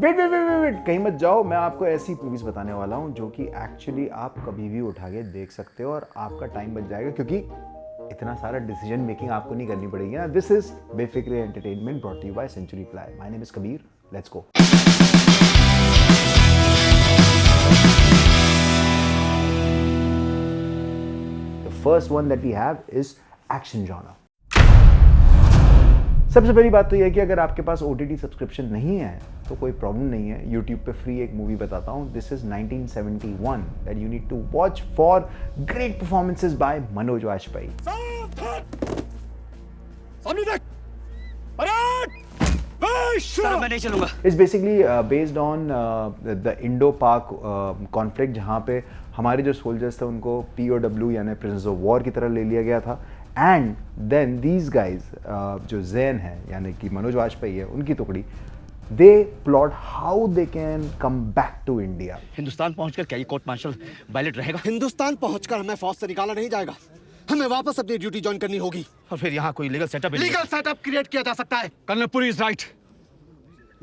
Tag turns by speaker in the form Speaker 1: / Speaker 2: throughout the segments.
Speaker 1: Wait wait wait wait, कहीं मत जाओ। मैं आपको ऐसी मूवीज बताने वाला हूँ जो कि एक्चुअली आप कभी भी उठा के देख सकते हो और आपका टाइम बच जाएगा, क्योंकि इतना सारा डिसीजन मेकिंग आपको नहीं करनी पड़ेगी ना। This is Befikr entertainment brought to you by Century Ply. My name is Kabir, let's go. The first one that we have is action genre. सबसे पहली बात तो यह है कि अगर आपके पास OTT सब्सक्रिप्शन नहीं है तो कोई प्रॉब्लम नहीं है, यूट्यूब पे फ्री एक मूवी बताता हूँ। This is 1971 that you need to watch for great performances by Manoj Vajpayee. It's basically based on the Indo Pak conflict, जहाँ पे हमारे जो सोल्जर्स थे उनको POW यानी प्रिजनर्स ऑफ वॉर की तरह ले लिया गया था। एंड देन दीज गाइज, जो जैन है यानी कि मनोज वाजपेयी है, उनकी टुकड़ी, they plot how they can come back to India.
Speaker 2: Hindustan पहुंचकर क्या ये कोर्ट मार्शल वैलिड रहेगा?
Speaker 3: हिंदुस्तान पहुंचकर हमें फौज से निकाला नहीं जाएगा, हमें वापस अपनी ड्यूटी ज्वाइन करनी होगी।
Speaker 2: और फिर यहाँ कोई लीगल सेटअप
Speaker 3: क्रिएट किया जा सकता है।
Speaker 2: कर्नलपुरी इज राइट।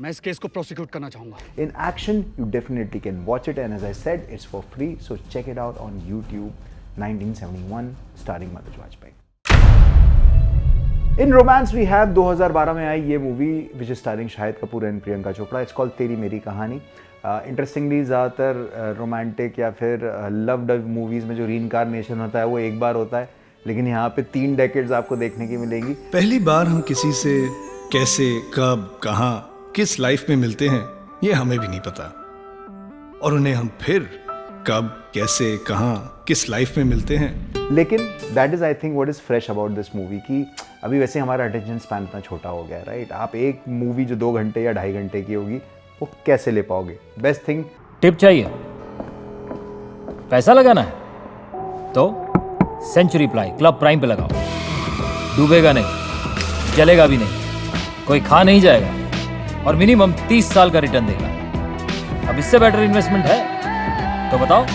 Speaker 2: मैं इस केस को प्रोसिक्यूट करना चाहूंगा।
Speaker 1: In action, you definitely can watch it, and as I said, it's for free, so check it out on YouTube. 1971, starring Manoj Vajpayee. In romance, we have 2012 में आई ये movie which is starring Shahid Kapoor and Priyanka Chopra. It's called तेरी मेरी कहानी. Interestingly ज़्यादातर romantic या फिर love Dove movies में जो reincarnation होता है वो एक बार होता है, लेकिन यहाँ पे 3 डेकेड्स आपको देखने की मिलेंगी.
Speaker 4: पहली बार हम किसी से कैसे, कब, कहाँ, किस लाइफ में मिलते हैं ये हमें भी नहीं पता, और उन्हें हम फिर कब, कैसे, कहाँ, किस लाइफ में मिलते हैं.
Speaker 1: लेकिन that is I think what is fresh about this movie कि अभी वैसे हमारा अटेंशन स्पैन इतना छोटा हो गया है, राइट? आप एक मूवी जो 2 घंटे या 2.5 घंटे की होगी वो कैसे ले पाओगे? बेस्ट थिंग,
Speaker 5: टिप चाहिए, पैसा लगाना है तो सेंचुरी प्लाई क्लब प्राइम पे लगाओ. डूबेगा नहीं, जलेगा भी नहीं, कोई खा नहीं जाएगा और मिनिमम 30 साल का रिटर्न देगा. अब इससे बेटर इन्वेस्टमेंट है तो बताओ.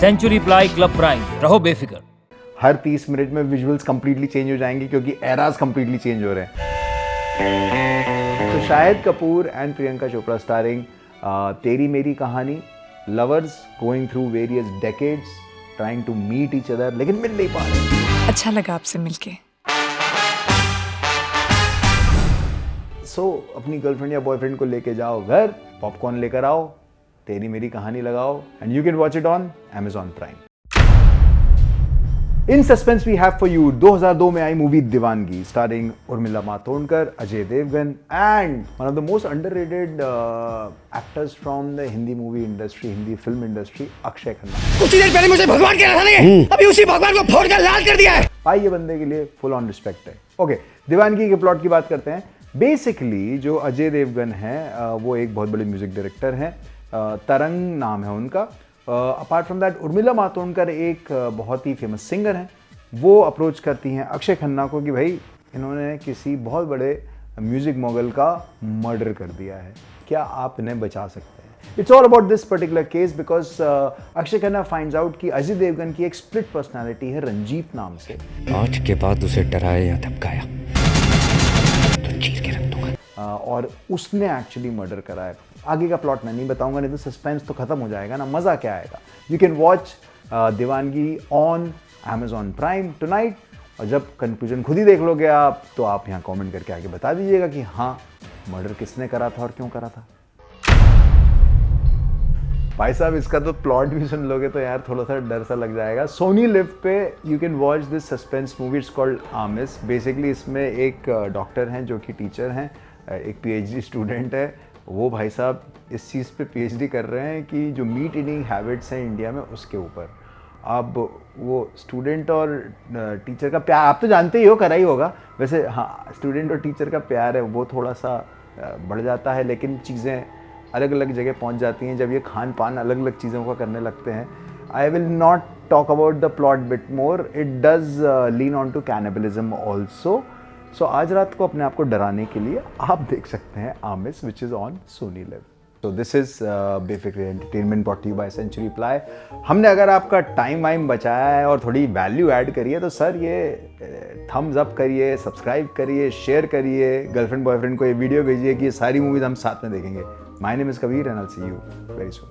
Speaker 5: सेंचुरी प्लाई क्लब प्राइम, रहो बेफिक्र.
Speaker 1: हर 30 मिनट में विजुअल्स कंप्लीटली चेंज हो जाएंगे क्योंकि एराज कंप्लीटली चेंज हो रहे हैं. तो Shahid Kapoor and Priyanka Chopra starring Teri Meri Kahani. Lovers going through various decades trying to meet each other, लेकिन मिल नहीं पा रहे.
Speaker 6: अच्छा लगा आपसे मिलके.
Speaker 1: सो अपनी गर्लफ्रेंड या बॉयफ्रेंड को लेके जाओ घर, पॉपकॉर्न लेकर आओ, तेरी मेरी कहानी लगाओ, and you can watch it on Amazon Prime. In suspense we have for you 2002 में आई movie Deewangi, starring Urmila Matondkar, Ajay Devgan and one of the most underrated actors from the Hindi movie industry, Hindi film industry, Akshaye Khanna.
Speaker 3: कुछ देर पहले मुझे भगवान कह रहा था नहीं, अभी उसी भगवान को फोड़ कर लाल कर दिया है.
Speaker 1: भाई ये बंदे के लिए फुल ऑन रिस्पेक्ट है. ओके, दीवानगी के प्लॉट की बात करते हैं. बेसिकली जो अजय देवगन है वो एक बहुत बड़े म्यूजिक डायरेक्टर हैं, तरंग नाम है उनका. Apart from that Urmila Matondkar एक बहुत ही फेमस सिंगर हैं. वो अप्रोच करती हैं अक्षय खन्ना को कि भाई इन्होंने किसी बहुत बड़े म्यूजिक मोगल का मर्डर कर दिया है, क्या आप इन्हें बचा सकते हैं? It's all about this particular case because Akshay Khanna finds out कि अजय देवगन की एक स्प्लिट पर्सनैलिटी है रंजीत नाम से.
Speaker 7: आज के बाद उसे डराया या धमकाया तो चीर के रख दूंगा.
Speaker 1: और उसने एक्चुअली मर्डर कराया. आगे का प्लॉट मैं नहीं बताऊंगा, नहीं तो सस्पेंस तो खत्म हो जाएगा ना, मज़ा क्या आएगा. यू कैन वॉच दीवानगी ऑन Amazon प्राइम टुनाइट, और जब कंक्लूजन खुद ही देख लोगे आप तो आप यहाँ कमेंट करके आगे बता दीजिएगा कि हाँ मर्डर किसने करा था और क्यों करा था. भाई साहब इसका तो प्लॉट भी सुन लोगे तो यार थोड़ा सा डर सा लग जाएगा. सोनी लिव पे you can watch this suspense movie. It's called आमिस. Basically इसमें एक डॉक्टर हैं जो कि टीचर हैं, एक PhD स्टूडेंट है. वो भाई साहब इस चीज़ पे PhD कर रहे हैं कि जो मीट ईटिंग हैबिट्स हैं इंडिया में उसके ऊपर. अब वो स्टूडेंट और टीचर का प्यार आप तो जानते ही हो, करा ही होगा वैसे. हाँ, स्टूडेंट और टीचर का प्यार है वो थोड़ा सा बढ़ जाता है, लेकिन चीज़ें अलग अलग जगह पहुंच जाती हैं जब ये खान पान अलग अलग चीज़ों का करने लगते हैं. I will not talk about the plot bit more. It does lean on to cannibalism also. So आज रात को अपने आप को डराने के लिए आप देख सकते हैं Aamis, which is on Sony LIV. तो this is Befikr entertainment brought to you by Century Ply. हमने अगर आपका टाइम वाइम बचाया है और थोड़ी वैल्यू ऐड करी है तो सर ये थम्स अप करिए, सब्सक्राइब करिए, शेयर करिए, गर्लफ्रेंड बॉयफ्रेंड को ये वीडियो भेजिए कि ये सारी मूवीज़ हम साथ में देखेंगे. My name is Kabir and I'll see you very soon.